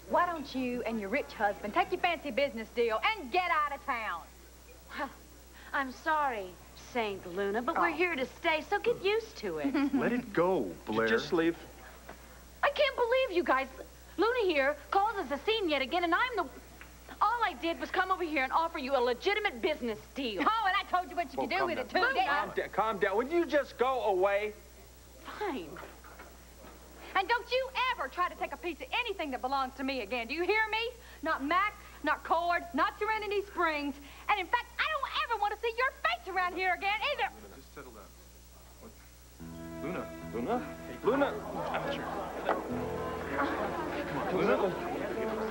why don't you and your rich husband take your fancy business deal and get out of town? I'm sorry, Saint Luna, but we're here to stay, so get used to it. Let it go, Blair. Just leave. I can't believe you guys. Luna here calls us a scene yet again, and I'm the... All I did was come over here and offer you a legitimate business deal. Oh, and I told you what you could do with it, too, didn't I? Calm down. Would you just go away? Fine. And don't you ever try to take a piece of anything that belongs to me again. Do you hear me? Not Mac, not Cord, not Serenity Springs. And in fact, I don't ever want to see your face around here again either. Luna, just settle down. What? Luna. Luna? Luna? Luna?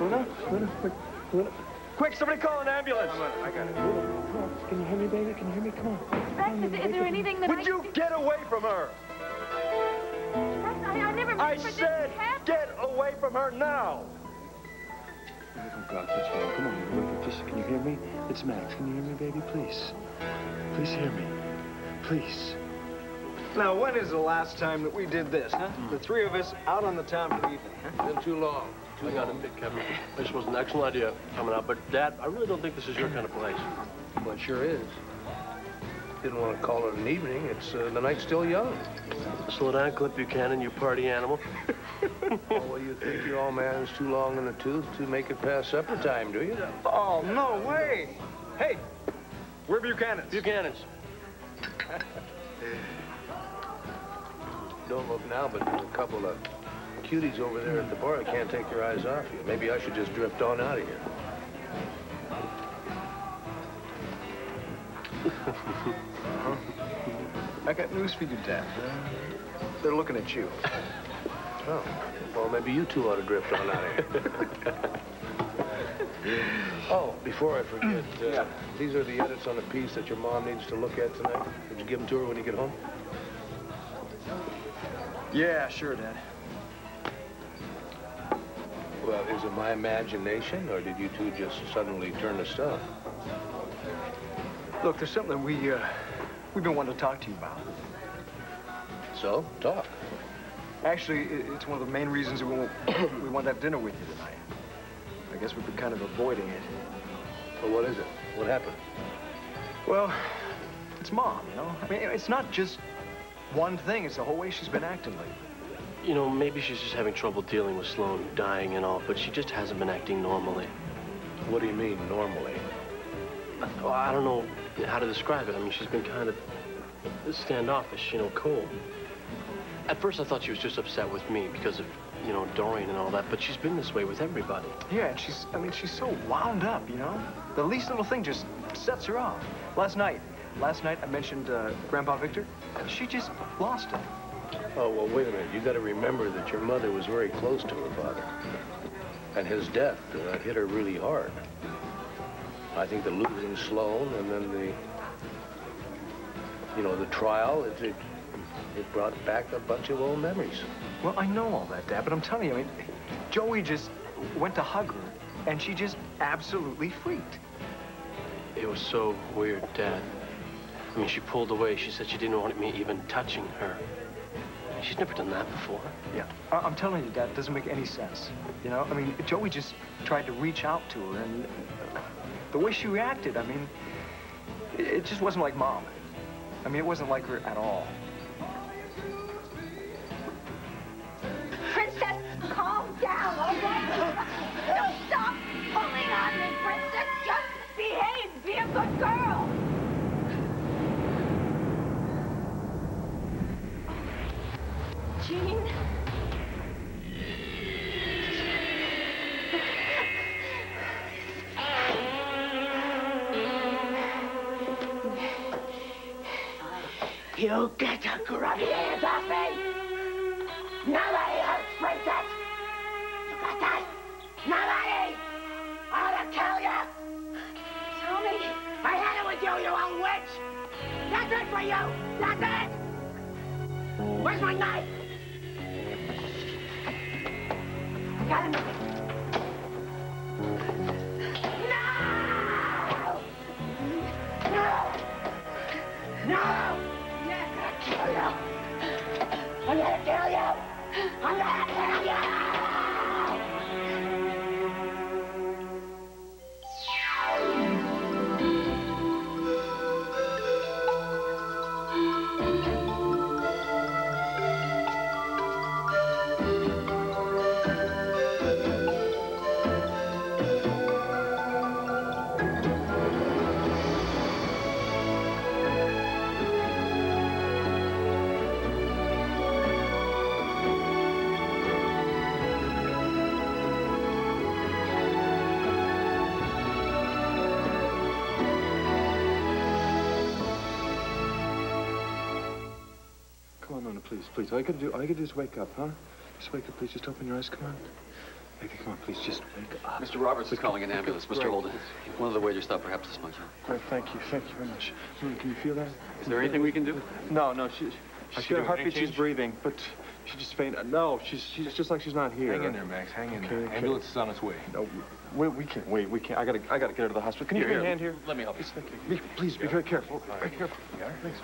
Luna? Luna? Quick. Luna? Quick, somebody call an ambulance. I got it. Luna, come on. Can you hear me, baby? Can you hear me? Come on. Rex, is there anything that Would you get away from her? Rex, I never meant I for this said to happen. get away from her now. Oh, God, what's wrong? Come on, wait, just, can you hear me? It's Max. Can you hear me, baby? Please. Please hear me. Please. Now, when is the last time that we did this, huh? The three of us out on the town for the evening, huh? Been too long. I got it, Kevin. This was an excellent idea coming out, but Dad, I really don't think this is your kind of place. Well, it sure is. Didn't want to call it an evening. It's the night's still young. Slow down, Cliff Buchanan, you party animal. Oh, well, you think your old man's too long in the tooth to make it past supper time, do you? Oh, no way. Hey, we're Buchanans. Buchanans. Don't look now, but there's a couple of cuties over there at the bar that can't take their eyes off you. Maybe I should just drift on out of here. I got news for you, Dad. They're looking at you. Oh, well, maybe you two ought to drift on out of here. Oh, before I forget, these are the edits on the piece that your mom needs to look at tonight. Did you give them to her when you get home? Yeah, sure, Dad. Well, is it my imagination, or did you two just suddenly turn to stone? Look, there's something we've been wanting to talk to you about. So, talk. Actually, it's one of the main reasons we want to have dinner with you tonight. I guess we've been kind of avoiding it. Well, what is it? What happened? Well, it's Mom, you know? I mean, it's not just one thing. It's the whole way she's been acting lately. You know, maybe she's just having trouble dealing with Sloan dying and all, but she just hasn't been acting normally. What do you mean, normally? Well, I don't know how to describe it. I mean, she's been kind of standoffish, you know, cold. At first, I thought she was just upset with me because of, you know, Dorian and all that, but she's been this way with everybody. Yeah, and she's so wound up, you know? The least little thing just sets her off. Last night I mentioned Grandpa Victor. She just lost it. Oh, well, wait a minute. You got to remember that your mother was very close to her father. And his death hit her really hard. I think the losing Sloan and then the trial, it brought back a bunch of old memories. Well, I know all that, Dad, but I'm telling you, I mean, Joey just went to hug her, and she just absolutely freaked. It was so weird, Dad. I mean, she pulled away. She said she didn't want me even touching her. She's never done that before. Yeah, I'm telling you, Dad, it doesn't make any sense. You know, I mean, Joey just tried to reach out to her, and the way she reacted, I mean, it just wasn't like Mom. I mean, it wasn't like her at all. Princess, calm down, all right? Don't stop pulling on me, Princess. Just behave. Be a good girl. Jean? You get your grubby hands off me! Nobody hurts Princess! You got that? Nobody! I ought to kill you! Tommy! I had it with you, you old witch! That's it for you! That's it! Where's my knife? I got him. No! No! No! Kill you! I'm gonna kill you! I'm gonna kill you! please. All you gotta do is wake up, huh? Just wake up, please. Just open your eyes. Come on. Baby, come on, please. Just wake up. Mr. Roberts is calling an ambulance. Mr. Holden. One of the waiters thought perhaps this might help. Great, thank you very much. Can you feel that? Is there anything we can do? No, she's got a heartbeat, she's breathing, but she just fainted. No, she's just like she's not here. Hang in there, Max, hang in there. Okay. Ambulance is on its way. No, we can't wait. We can't. I gotta get her to the hospital. Can you give me a hand here? Let me help you. Please, be very careful. Very careful. Yeah, thanks.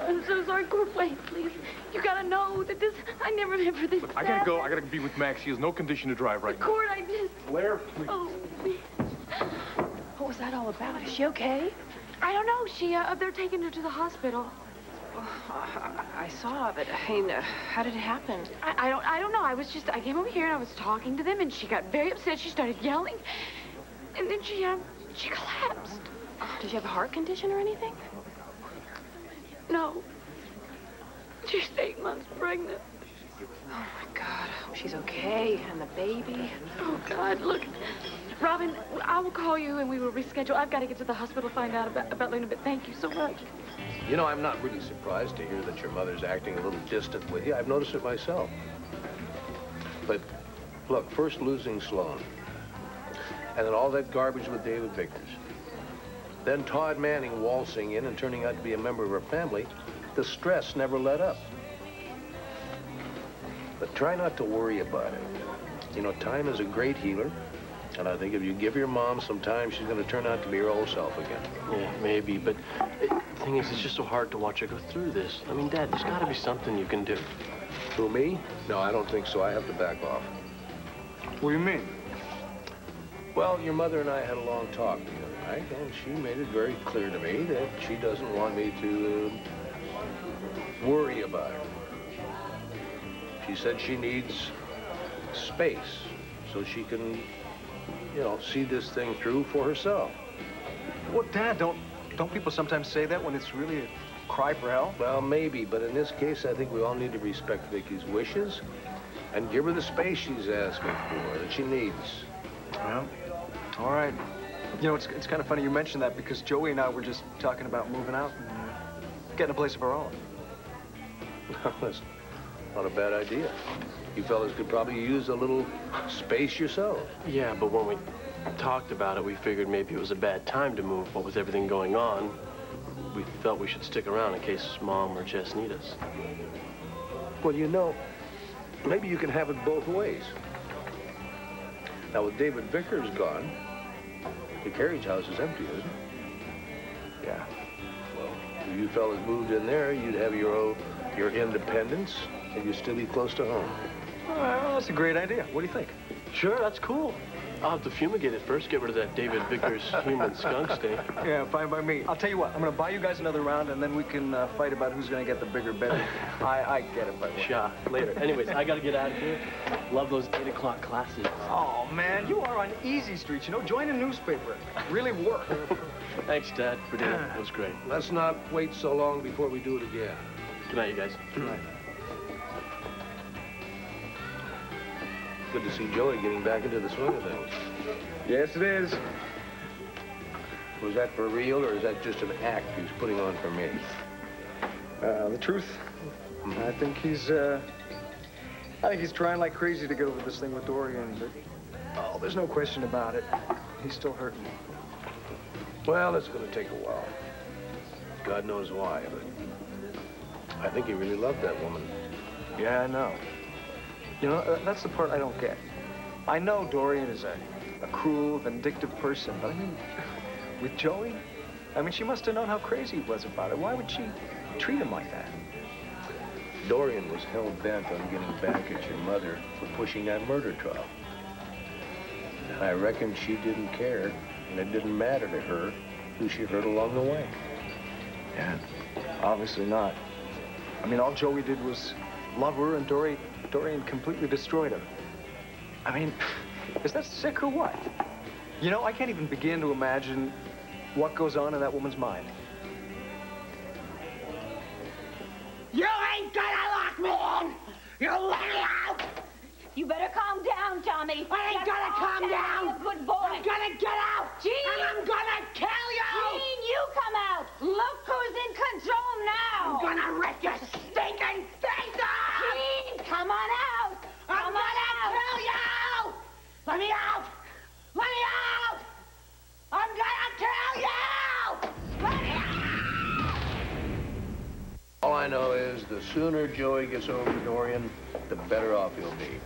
I'm so sorry. Go away, please. You gotta know that this... I never meant for this. I gotta go. I gotta be with Max. He has no condition to drive right now. Court, I missed. Blair, please. Oh, What was that all about? Is she okay? I don't know. They're taking her to the hospital. I saw, but I mean, how did it happen? I don't know. I came over here and I was talking to them and she got very upset. She started yelling. And then she collapsed. Did she have a heart condition or anything? No. She's 8 months pregnant. Oh, my God. I hope she's okay. And the baby. Oh, God, look. Robin, I will call you and we will reschedule. I've got to get to the hospital to find out about Luna, but thank you so much. You know, I'm not really surprised to hear that your mother's acting a little distant with you. I've noticed it myself. But, look, first losing Sloan. And then all that garbage with David Vickers. Then Todd Manning waltzing in and turning out to be a member of her family. The stress never let up. But try not to worry about it. You know, time is a great healer. And I think if you give your mom some time, she's going to turn out to be her old self again. Yeah, maybe, but the thing is, it's just so hard to watch her go through this. I mean, Dad, there's got to be something you can do. Who, me? No, I don't think so. I have to back off. What do you mean? Well, your mother and I had a long talk the other night, and she made it very clear to me that she doesn't want me to worry about her. She said she needs space so she can, you know, see this thing through for herself. Well, Dad, don't people sometimes say that when it's really a cry for help? Well, maybe, but in this case, I think we all need to respect Vicky's wishes and give her the space she's asking for, that she needs. Well, all right. You know, it's kind of funny you mentioned that because Joey and I were just talking about moving out and getting a place of our own. That's not a bad idea. You fellas could probably use a little space yourself. Yeah, but when we talked about it, we figured maybe it was a bad time to move. What with everything going on, we felt we should stick around in case Mom or Jess need us. Well, you know, maybe you can have it both ways. Now, with David Vickers gone, the carriage house is empty, isn't it? Yeah. Well, if you fellas moved in there, you'd have your independence, and you'd still be close to home. Well, that's a great idea. What do you think? Sure, that's cool. I'll have to fumigate it first, get rid of that David Vickers human skunk stink. Yeah, fine by me. I'll tell you what, I'm going to buy you guys another round, and then we can fight about who's going to get the bigger bed. I get it, by the way. Yeah, later. Anyways, I got to get out of here. Love those 8 o'clock classes. Oh, man, you are on easy street, you know? Join a newspaper. Really work. Thanks, Dad, for dinner. It was great. Let's not wait so long before we do it again. Good night, you guys. Good night. Good to see Joey getting back into the swing of things. Yes, it is. Was that for real, or is that just an act he was putting on for me? The truth, I think he's trying like crazy to get over this thing with Dorian, but, oh, there's no question about it. He's still hurting. Well, it's going to take a while. God knows why, but I think he really loved that woman. Yeah, I know. You know, that's the part I don't get. I know Dorian is a cruel, vindictive person, but I mean, with Joey, I mean, she must have known how crazy he was about it. Why would she treat him like that? Dorian was hell-bent on getting back at your mother for pushing that murder trial. And I reckon she didn't care, and it didn't matter to her who she hurt along the way. Yeah, obviously not. I mean, all Joey did was love her, and Dorian completely destroyed her. I mean, is that sick or what? You know, I can't even begin to imagine what goes on in that woman's mind. You ain't gonna lock me in! You let me out! You better calm down, Tommy. I ain't gonna calm down! Good boy. I'm gonna get out! Gene! And I'm gonna kill you! Gene, you come out. Look who's in control now. I'm the sooner Joey gets over to Dorian, the better off he'll be.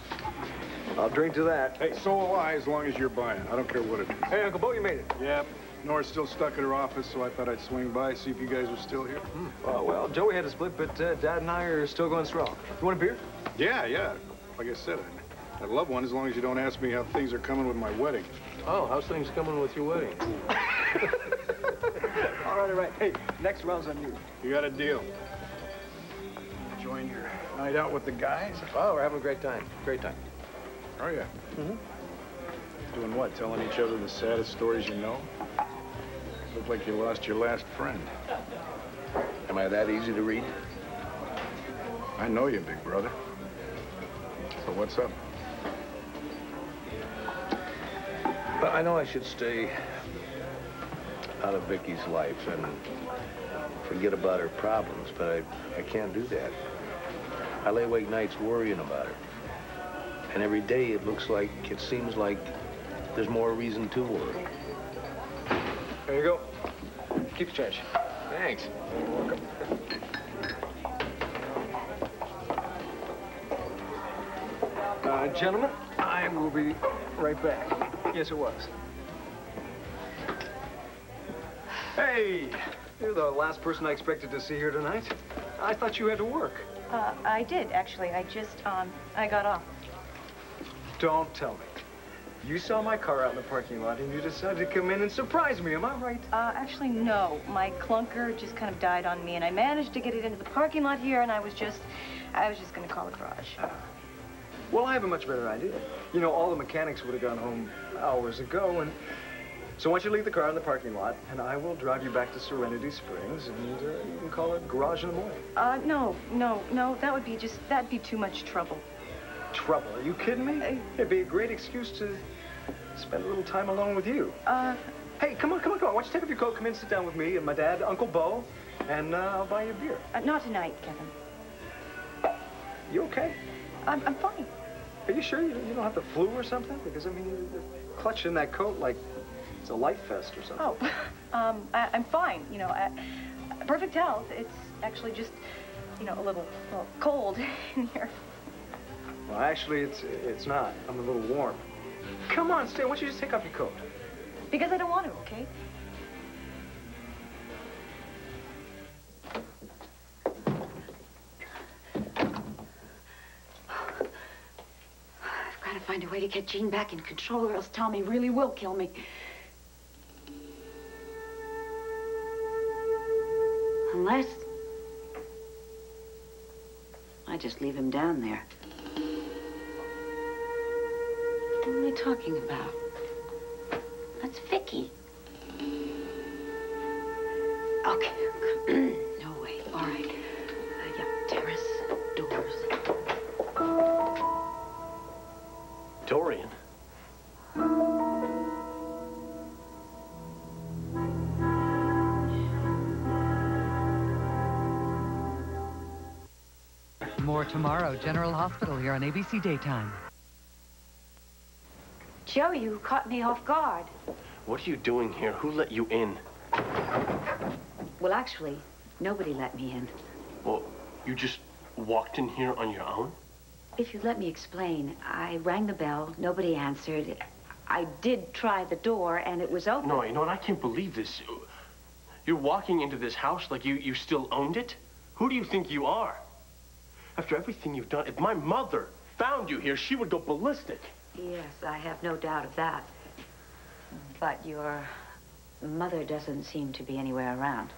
I'll drink to that. Hey, so will I, as long as you're buying. I don't care what it is. Hey, Uncle Bo, you made it. Yep. Nora's still stuck at her office, so I thought I'd swing by, see if you guys are still here. Well, Joey had a split, but Dad and I are still going strong. You want a beer? Yeah. Like I said, I'd love one as long as you don't ask me how things are coming with my wedding. Oh, how's things coming with your wedding? All right. Hey, next round's on you. You got a deal. Enjoying your night out with the guys? Oh, we're having a great time. Great time. Oh, yeah. Doing what? Telling each other the saddest stories you know? Look like you lost your last friend. Am I that easy to read? I know you, big brother. So what's up? Well, I know I should stay out of Vicky's life and forget about her problems, but I can't do that. I lay awake nights worrying about her. And every day it seems like there's more reason to worry. There you go. Keep the change. Thanks. Gentlemen, I will be right back. Yes, it was. Hey, you're the last person I expected to see here tonight. I thought you had to work. I did, actually. I just, I got off. Don't tell me. You saw my car out in the parking lot and you decided to come in and surprise me, am I right? Actually, no. My clunker just kind of died on me, and I managed to get it into the parking lot here, and I was just gonna call the garage. Well, I have a much better idea. You know, all the mechanics would have gone home hours ago, and so why don't you leave the car in the parking lot, and I will drive you back to Serenity Springs, and you can call it garage in the morning. No. That'd be too much trouble. Trouble? Are you kidding me? It'd be a great excuse to spend a little time alone with you. Hey, come on. Why don't you take off your coat, come in, sit down with me and my dad, Uncle Bo, and I'll buy you a beer. Not tonight, Kevin. You okay? I'm fine. Are you sure you don't have the flu or something? Because, I mean, you're clutching that coat like it's a light vest or something. Oh, I'm fine. You know, perfect health. It's actually just, you know, a little cold in here. Well, actually, it's not. I'm a little warm. Come on, stay. Why don't you just take off your coat? Because I don't want to, okay? I've got to find a way to get Jean back in control, or else Tommy really will kill me. Unless I just leave him down there. What am I talking about? That's Vicky. Okay. No way. All right. Yeah, terrace, doors. Dorian. More tomorrow. General Hospital here on ABC Daytime. Joe, you caught me off guard. What are you doing here? Who let you in? Well, actually, nobody let me in. Well, you just walked in here on your own? If you'd let me explain, I rang the bell, nobody answered. I did try the door, and it was open. No, you know what? I can't believe this. You're walking into this house like you still owned it? Who do you think you are? After everything you've done, if my mother found you here, she would go ballistic. Yes, I have no doubt of that. But your mother doesn't seem to be anywhere around.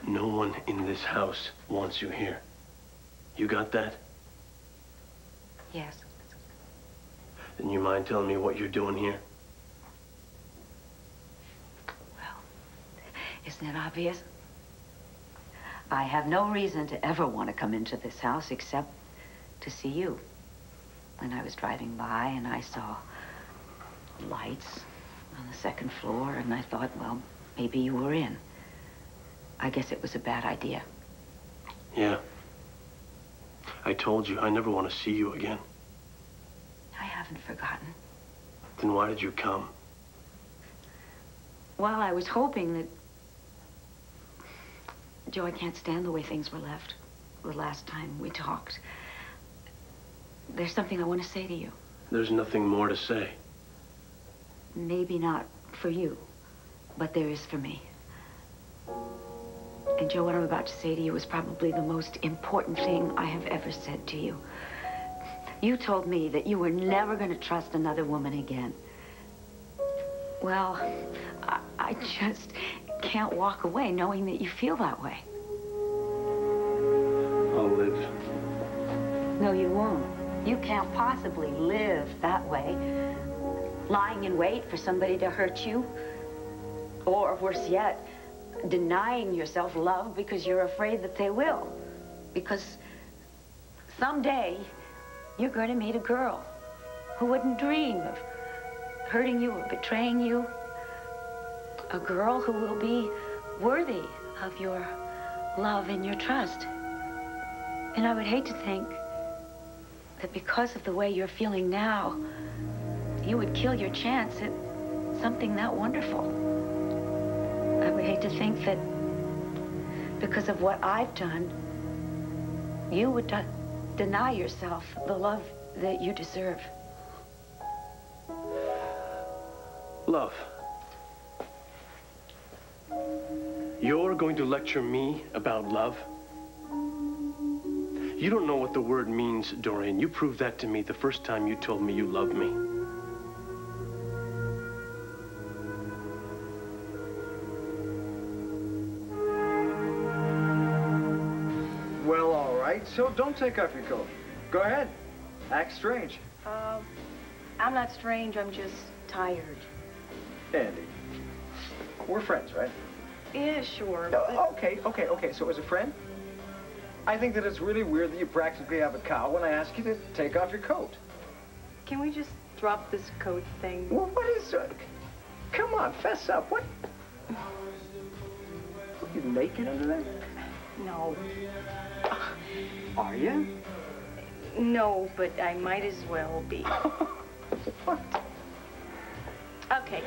No one in this house wants you here. You got that? Yes. Then you mind telling me what you're doing here? Well, isn't it obvious? I have no reason to ever want to come into this house except to see you. When I was driving by and I saw lights on the second floor, and I thought, well, maybe you were in. I guess it was a bad idea. Yeah. I told you I never want to see you again. I haven't forgotten. Then why did you come? Well, I was hoping that... Joe, I can't stand the way things were left. the last time we talked. There's something I want to say to you. There's nothing more to say. Maybe not for you, but there is for me. And Joe, what I'm about to say to you is probably the most important thing I have ever said to you. You told me that you were never going to trust another woman again. Well, I just can't walk away knowing that you feel that way. I'll live. No, you won't. You can't possibly live that way. Lying in wait for somebody to hurt you. Or worse yet, denying yourself love because you're afraid that they will. Because someday, you're going to meet a girl who wouldn't dream of hurting you or betraying you. A girl who will be worthy of your love and your trust. And I would hate to think that because of the way you're feeling now, you would kill your chance at something that wonderful. I would hate to think that because of what I've done, you would deny yourself the love that you deserve. Love. You're going to lecture me about love? You don't know what the word means, Dorian. You proved that to me the first time you told me you loved me. Well, all right, so don't take off your coat. Go ahead. Act strange. I'm not strange, I'm just tired. Andy, we're friends, right? Yeah, sure. Okay. So as a friend, I think that it's really weird that you practically have a cow when I ask you to take off your coat. Can we just drop this coat thing? Well, what is it? Come on, fess up. What? Are you naked under there? No. Are you? No, but I might as well be. What? Okay,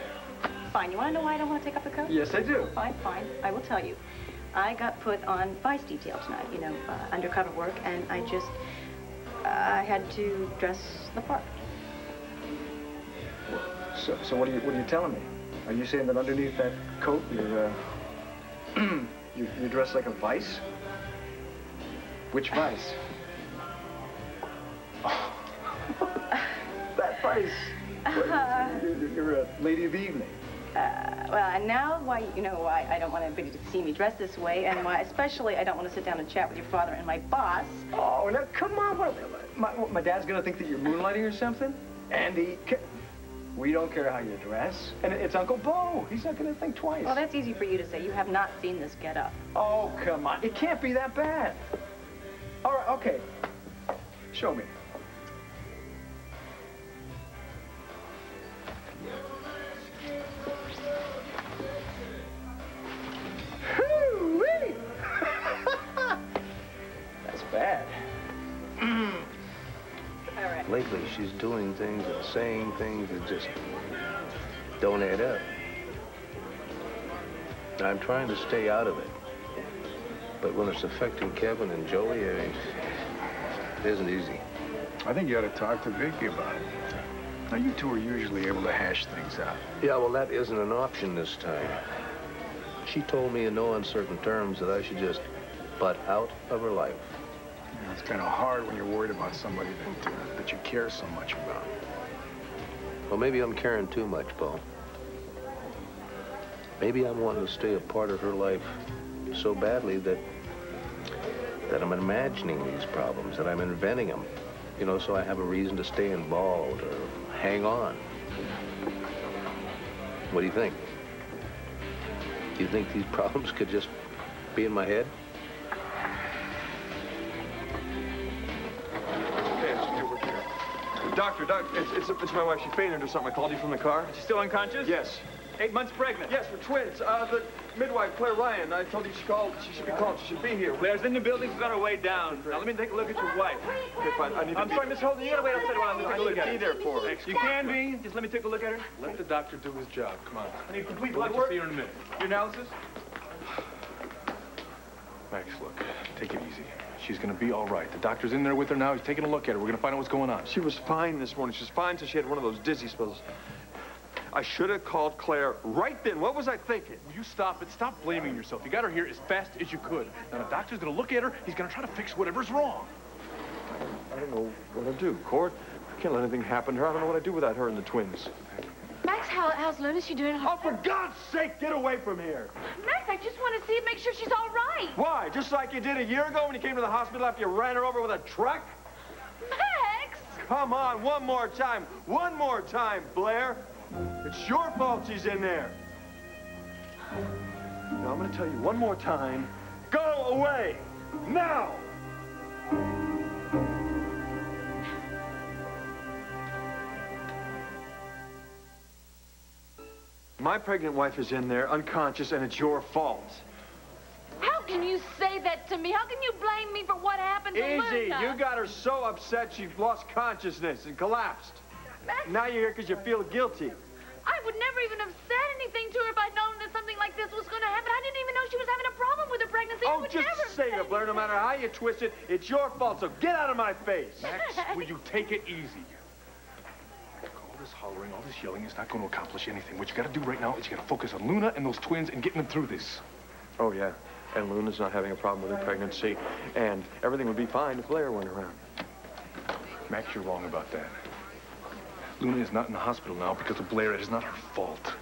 fine. You want to know why I don't want to take off the coat? Yes, I do. Fine. I will tell you. I got put on vice detail tonight, you know, undercover work, and I had to dress the part. So what are you telling me? Are you saying that underneath that coat, you're dressed like a vice? Which vice? Oh. That vice. You're a lady of the evening. Well, and now why I don't want anybody to see me dressed this way, and why especially I don't want to sit down and chat with your father and my boss. Oh, now come on. My dad's gonna think that you're moonlighting or something? Andy, we don't care how you dress. And it's Uncle Bo. He's not gonna think twice. Well, that's easy for you to say. You have not seen this get-up. Oh, come on. It can't be that bad. All right, okay. Show me. That's bad. All right. Lately, she's doing things and saying things that just don't add up. I'm trying to stay out of it. But when it's affecting Kevin and Joey, it isn't easy. I think you ought to talk to Vicky about it. Now, you two are usually able to hash things out. Yeah, well, that isn't an option this time. She told me in no uncertain terms that I should just butt out of her life. You know, it's kind of hard when you're worried about somebody that you care so much about. Well, maybe I'm caring too much, Bo. Maybe I'm wanting to stay a part of her life so badly that I'm imagining these problems, that I'm inventing them, you know, so I have a reason to stay involved or hang on. What do you think? Do you think these problems could just be in my head? Doctor, it's my wife. She fainted or something. I called you from the car. She's still unconscious? Yes. 8 months pregnant. Yes, we're twins. The midwife, Claire Ryan, I told you she called. She should be called. She should be here. Claire's in the building. She's on her way down. Now, let me take a look at your wife. Okay, fine. I'm sorry, Miss Holden. You gotta wait outside a while. I'm gonna take a look at her. Be there for her. You can be. Just let me take a look at her. Let the doctor do his job. Come on. I need complete We'll blood work. see her in a minute. Your analysis? Max, look, take it easy. She's gonna be all right. The doctor's in there with her now. He's taking a look at her. We're gonna find out what's going on. She was fine this morning. She was fine until she had one of those dizzy spells. I should have called Claire right then. What was I thinking? Will you stop it? Stop blaming yourself. You got her here as fast as you could. Now, the doctor's gonna look at her. He's gonna try to fix whatever's wrong. I don't know what to do, Court. I can't let anything happen to her. I don't know what I'd do without her and the twins. Max, how's Luna? She doing? Oh, for God's sake, get away from here. Max, I just want to see, make sure she's all right. Why? Just like you did a year ago when you came to the hospital after you ran her over with a truck? Max! Come on, one more time. One more time, Blair. It's your fault she's in there. Now, I'm going to tell you one more time. Go away! Now! My pregnant wife is in there, unconscious, and it's your fault. How can you say that to me? How can you blame me for what happened to Easy. Luna? You got her so upset she lost consciousness and collapsed. Max, Now you're here because you feel guilty. I would never even have said anything to her if I'd known that something like this was going to happen. I didn't even know she was having a problem with her pregnancy. I Oh, would just never say it, Blair. No matter how you twist it, it's your fault, so get out of my face. Max, will you take it easy? All this hollering, all this yelling is not going to accomplish anything. What you got to do right now is you got to focus on Luna and those twins and getting them through this. Oh, yeah. And Luna's not having a problem with her pregnancy. And everything would be fine if Blair weren't around. Max, you're wrong about that. Luna is not in the hospital now because of Blair. It is not her fault.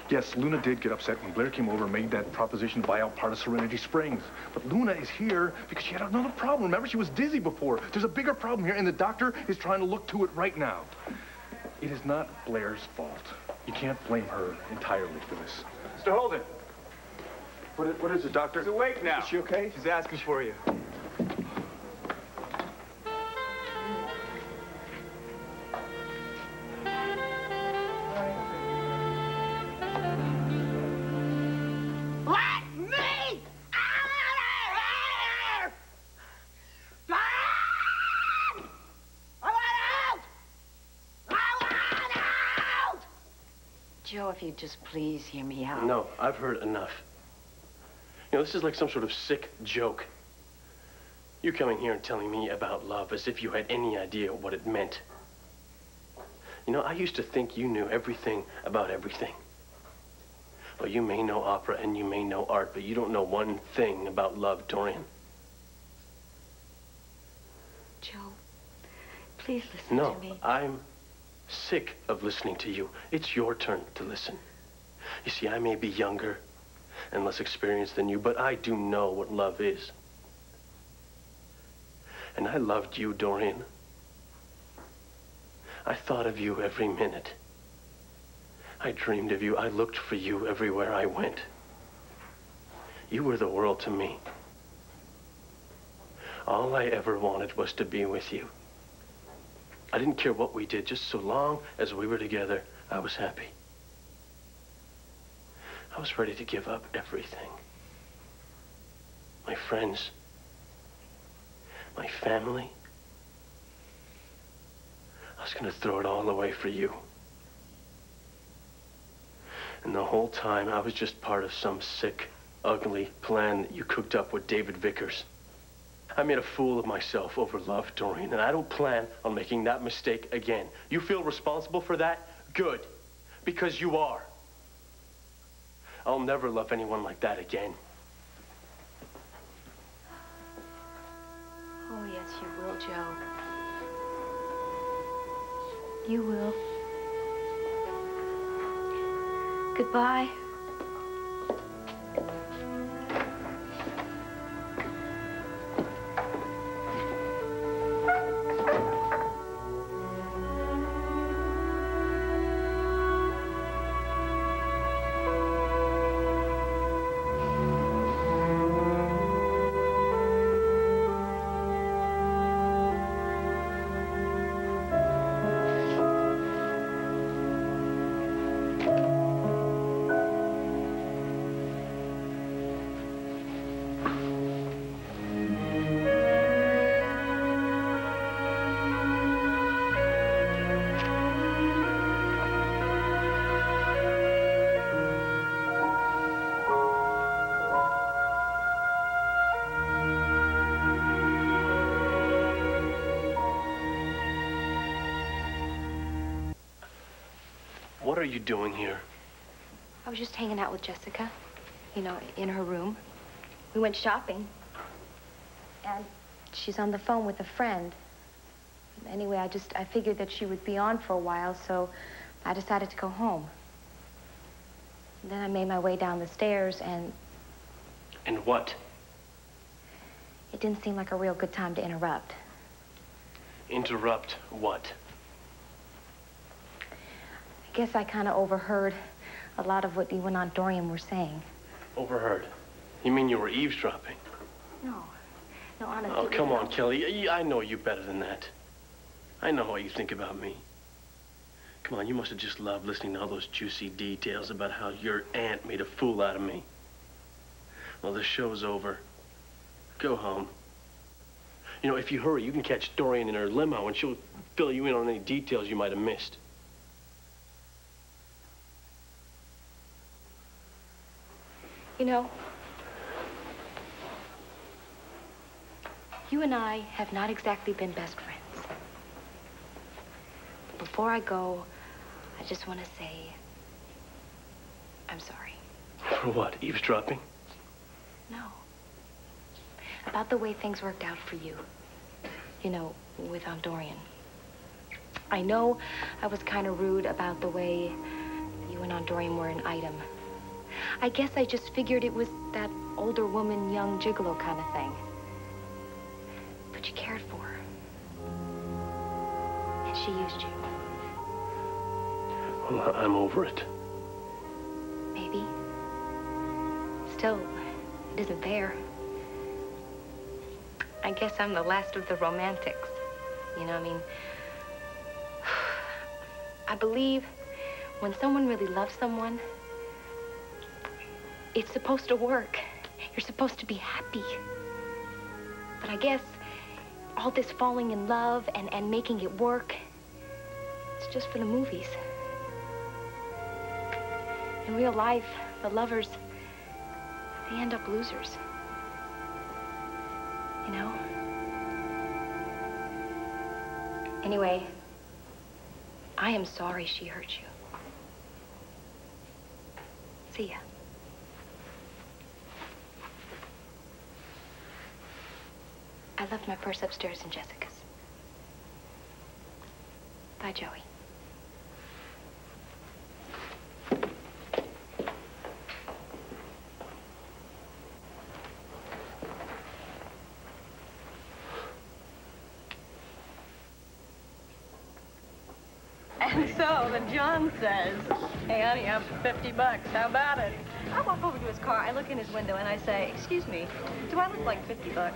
Yes, Luna did get upset when Blair came over and made that proposition to buy out part of Serenity Springs. But Luna is here because she had another problem. Remember, she was dizzy before. There's a bigger problem here, and the doctor is trying to look to it right now. It is not Blair's fault. You can't blame her entirely for this. Mr. Holden. What is it, doctor? She's awake now. Is she okay? She's asking for you. Let me out of here! John! I want out! I want out! Joe, if you'd just please hear me out. No, I've heard enough. You know, this is like some sort of sick joke. You're coming here and telling me about love as if you had any idea what it meant. You know, I used to think you knew everything about everything. Well, you may know opera and you may know art, but you don't know one thing about love, Dorian. Joe, please listen No, to me. I'm sick of listening to you. It's your turn to listen. You see, I may be younger and less experienced than you, but I do know what love is. And I loved you, Dorian. I thought of you every minute. I dreamed of you. I looked for you everywhere I went. You were the world to me. All I ever wanted was to be with you. I didn't care what we did, just so long as we were together, I was happy. I was ready to give up everything. My friends, my family. I was going to throw it all away for you. And the whole time, I was just part of some sick, ugly plan that you cooked up with David Vickers. I made a fool of myself over love, Dorian, and I don't plan on making that mistake again. You feel responsible for that? Good, because you are. I'll never love anyone like that again. Oh, yes, you will, Joe. You will. Goodbye. What are you doing here? I was just hanging out with Jessica, you know, in her room. We went shopping. And she's on the phone with a friend. Anyway, I figured that she would be on for a while, so I decided to go home. And then I made my way down the stairs, and... And what? It didn't seem like a real good time to interrupt. Interrupt what? I guess I kind of overheard a lot of what you and Aunt Dorian were saying. Overheard? You mean you were eavesdropping? No. No, honestly. Oh, come on, Kelly. I know you better than that. I know what you think about me. Come on, you must have just loved listening to all those juicy details about how your aunt made a fool out of me. Well, the show's over. Go home. You know, if you hurry, you can catch Dorian in her limo, and she'll fill you in on any details you might have missed. You know, you and I have not exactly been best friends. Before I go, I just want to say, I'm sorry. For what, eavesdropping? No. About the way things worked out for you. You know, with Aunt Dorian. I know I was kind of rude about the way you and Aunt Dorian were an item. I guess I just figured it was that older woman, young gigolo kind of thing. But you cared for her. And she used you. Well, I'm over it. Maybe. Still, it isn't fair. I guess I'm the last of the romantics. You know, I mean, I believe when someone really loves someone, it's supposed to work. You're supposed to be happy. But I guess all this falling in love and making it work, it's just for the movies. In real life, the lovers, they end up losers. You know? Anyway, I am sorry she hurt you. See ya. I left my purse upstairs in Jessica's. Bye, Joey. And so then John says, hey, honey, I have $50. How about it? I walk over to his car, I look in his window, and I say, excuse me, do I look like $50?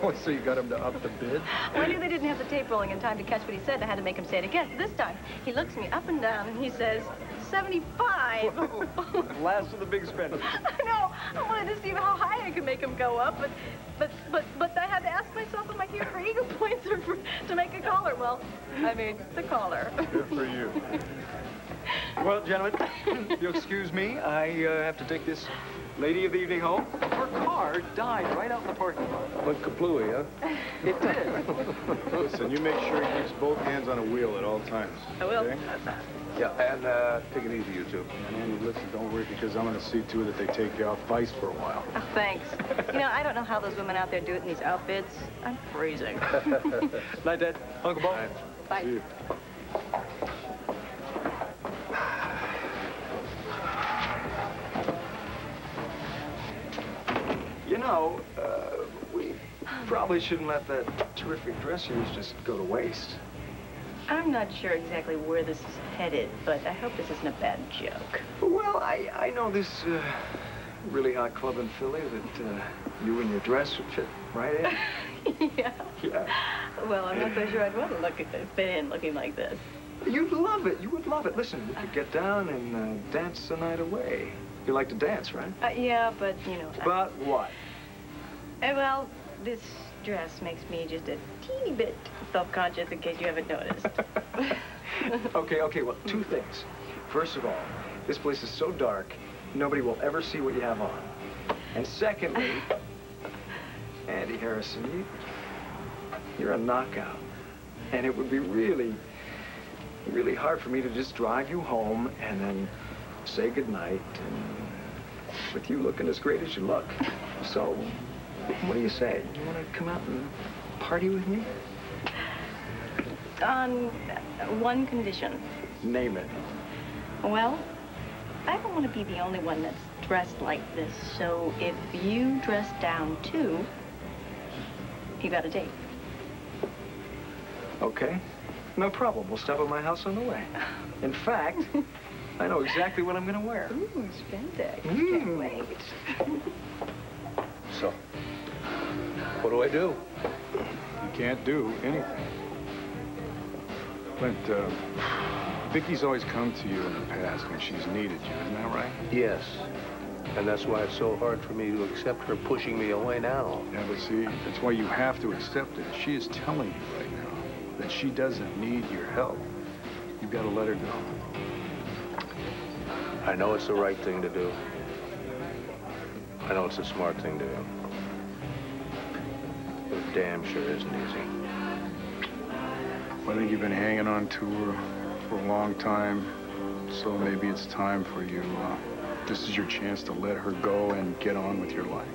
Oh, so you got him to up the bid? Well, I knew they didn't have the tape rolling in time to catch what he said. I had to make him say it again. This time, he looks me up and down, and he says, 75. Last of the big spenders. I know. I wanted to see how high I could make him go up, but I had to ask myself, am I here for ego points or to make a caller? Well, I made the caller. Good for you. Well, gentlemen, if you'll excuse me, I have to take this lady of the evening home. Her car died right out in the parking lot. Went kaplooey, huh? It did. Listen, you make sure he keeps both hands on a wheel at all times. I will. Okay? Yeah, and take it easy, you two. And Andy, listen, don't worry, because I'm going to see to it that they take you off Vice for a while. Oh, thanks. You know, I don't know how those women out there do it in these outfits. I'm freezing. Night, Dad. Uncle Bo. Bye. See you. You know, we probably shouldn't let that terrific dress of yours just go to waste. I'm not sure exactly where this is headed, but I hope this isn't a bad joke. Well, I know this really hot club in Philly that you and your dress would fit right in. Yeah. Yeah. Well, I'm not so sure I'd want to fit in looking like this. You'd love it. You would love it. Listen, we could get down and dance the night away. You like to dance, right? Yeah, but, you know... But what? Well, this dress makes me just a teeny bit self-conscious in case you haven't noticed. Okay, well, two things. First of all, this place is so dark, nobody will ever see what you have on. And secondly, Andy Harrison, you're a knockout. And it would be really really hard for me to just drive you home and then say goodnight, and with you looking as great as you look. So, what do you say? You want to come out and party with me? On one condition. Name it. Well, I don't want to be the only one that's dressed like this, so if you dress down too, you got a date. Okay, no problem. We'll stop at my house on the way. In fact, I know exactly what I'm going to wear. Ooh, splendid. Can't wait. So, what do I do? You can't do anything. Clint, Vicky's always come to you in the past when she's needed you, isn't that right? Yes. And that's why it's so hard for me to accept her pushing me away now. Yeah, but see, that's why you have to accept it. She is telling you right now that she doesn't need your help. You've got to let her go. I know it's the right thing to do. I know it's a smart thing to do. But it damn sure isn't easy. Well, I think you've been hanging on to her for a long time, so maybe it's time for you. This is your chance to let her go and get on with your life.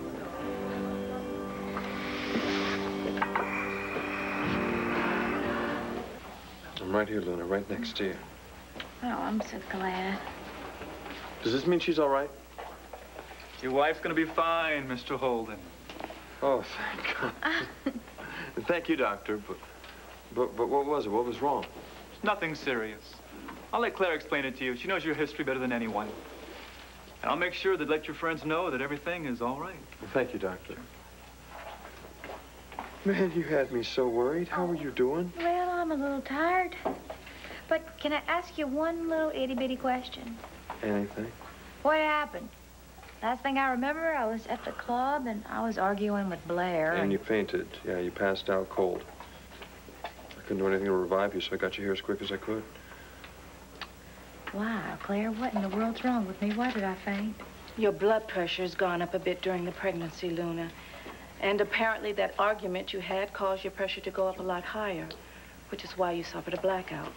I'm right here, Luna, right next to you. Oh, I'm so glad. Does this mean she's all right? Your wife's gonna be fine, Mr. Holden. Oh, thank God. And thank you, Doctor, but what was it? What was wrong? It's nothing serious. I'll let Claire explain it to you. She knows your history better than anyone. And I'll make sure that let your friends know that everything is all right. Well, thank you, Doctor. Man, you had me so worried. How are you doing? Well, I'm a little tired. But can I ask you one little itty-bitty question? Anything? What happened? Last thing I remember, I was at the club and I was arguing with Blair. And you fainted. Yeah, you passed out cold. I couldn't do anything to revive you, so I got you here as quick as I could. Wow, Claire, what in the world's wrong with me? Why did I faint? Your blood pressure's gone up a bit during the pregnancy, Luna. And apparently that argument you had caused your pressure to go up a lot higher, which is why you suffered a blackout.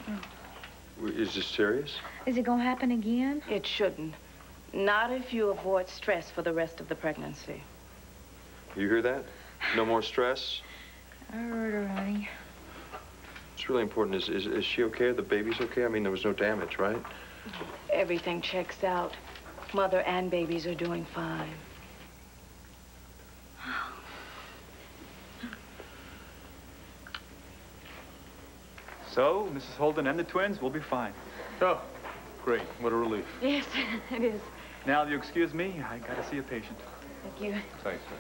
Is this serious? Is it gonna happen again? It shouldn't. Not if you avoid stress for the rest of the pregnancy. You hear that? No more stress? I heard her, honey. It's really important. Is she okay? The baby's okay? I mean, there was no damage, right? Everything checks out. Mother and babies are doing fine. So, Mrs. Holden and the twins will be fine. Oh, great. What a relief. Yes, it is. Now, if you excuse me, I gotta see a patient. Thank you. Thanks, sir.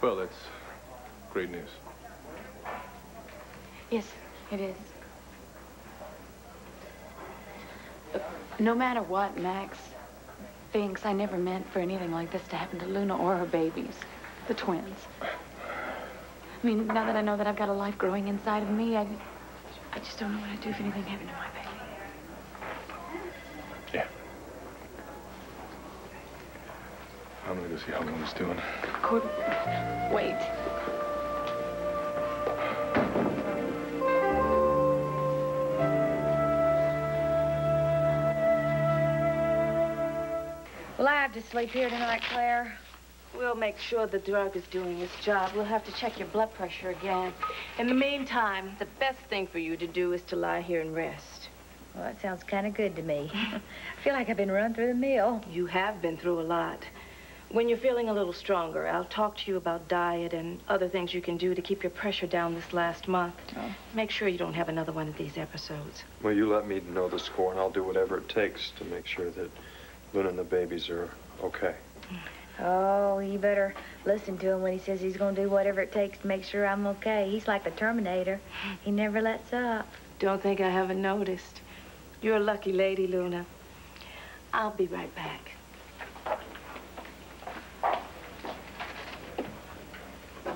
Well, that's great news. Yes, it is. No matter what Max thinks, I never meant for anything like this to happen to Luna or her babies, the twins. I mean, now that I know that I've got a life growing inside of me, I just don't know what I'd do if anything happened to my baby. Yeah. I'm gonna go see how Luna's doing. Could wait. Will I have to sleep here tonight, Claire? We'll make sure the drug is doing its job. We'll have to check your blood pressure again. In the meantime, the best thing for you to do is to lie here and rest. Well, that sounds kind of good to me. I feel like I've been run through the mill. You have been through a lot. When you're feeling a little stronger, I'll talk to you about diet and other things you can do to keep your pressure down this last month. Oh. Make sure you don't have another one of these episodes. Well, you let me know the score, and I'll do whatever it takes to make sure that Luna and the babies are okay. Oh, you better listen to him when he says he's going to do whatever it takes to make sure I'm okay. He's like the Terminator. He never lets up. Don't think I haven't noticed. You're a lucky lady, Luna. I'll be right back.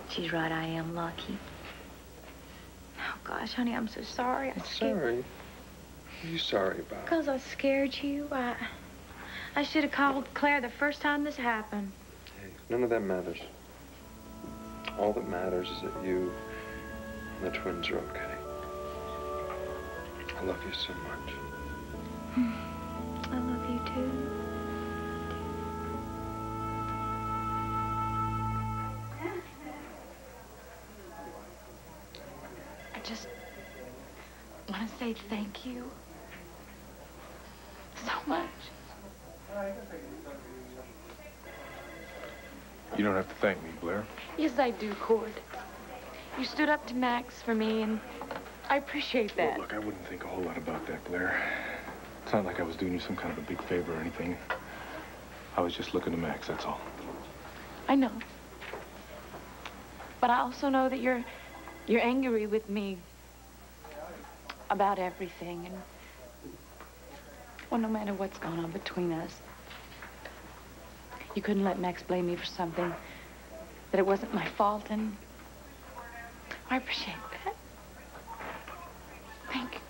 She's right, I am lucky. Oh, gosh, honey, I'm so sorry. I'm sorry? What are you sorry about? Because I scared you. I should have called Claire the first time this happened. Hey, none of that matters. All that matters is that you and the twins are okay. I love you so much. I love you too. I just want to say thank you so much. You don't have to thank me, Blair. Yes, I do, Cord. You stood up to Max for me, and I appreciate that. Look, I wouldn't think a whole lot about that, Blair. It's not like I was doing you some kind of a big favor or anything. I was just looking to Max, that's all. I know. But I also know that you're angry with me about everything, and well, no matter what's gone on between us, you couldn't let Max blame me for something that it wasn't my fault, and I appreciate that. Thank you.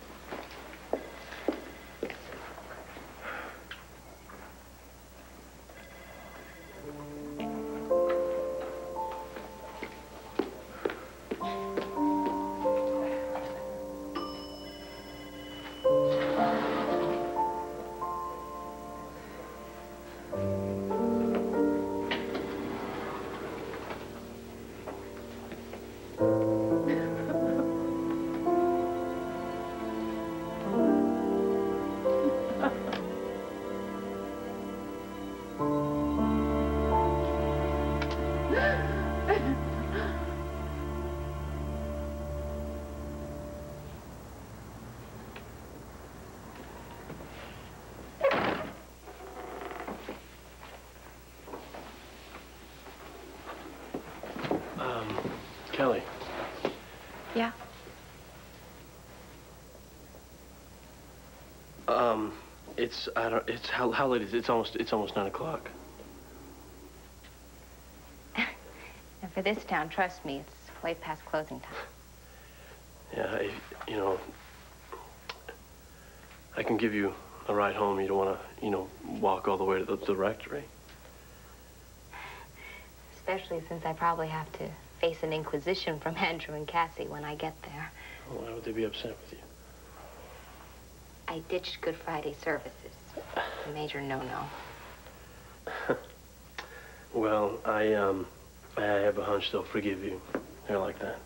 Kelly. Yeah? How late is it? It's almost 9 o'clock. And for this town, trust me, it's way past closing time. Yeah, you know, I can give you a ride home. You don't want to, you know, walk all the way to the rectory. Especially since I probably have to face an inquisition from Andrew and Cassie when I get there. Well, why would they be upset with you? I ditched Good Friday services. A major no-no. Well, I have a hunch they'll forgive you. They're like that.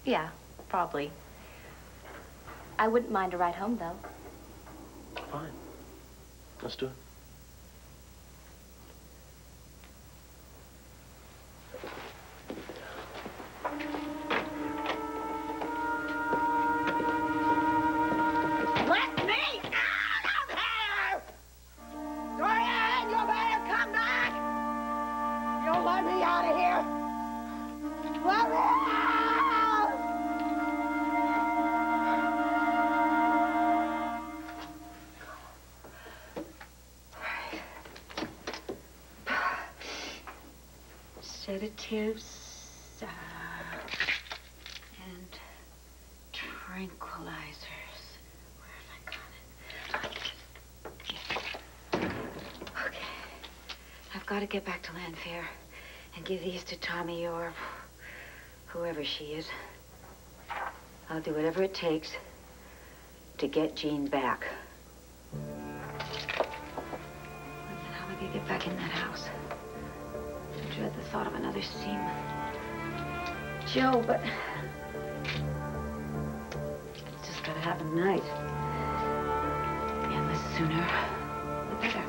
Yeah, probably. I wouldn't mind a ride home, though. Fine. Let's do it. Let me out of here! Dorian, you better come back! You'll let me out of here! Let me out! Sedatives and tranquilizers. Where have I got it? Okay. I've got to get back to Lanfair and give these to Tommy or whoever she is. I'll do whatever it takes to get Jean back. How am I going to get back in that house? I dread the thought of another scene with Joe, but it's just gotta happen tonight. And the sooner, the better.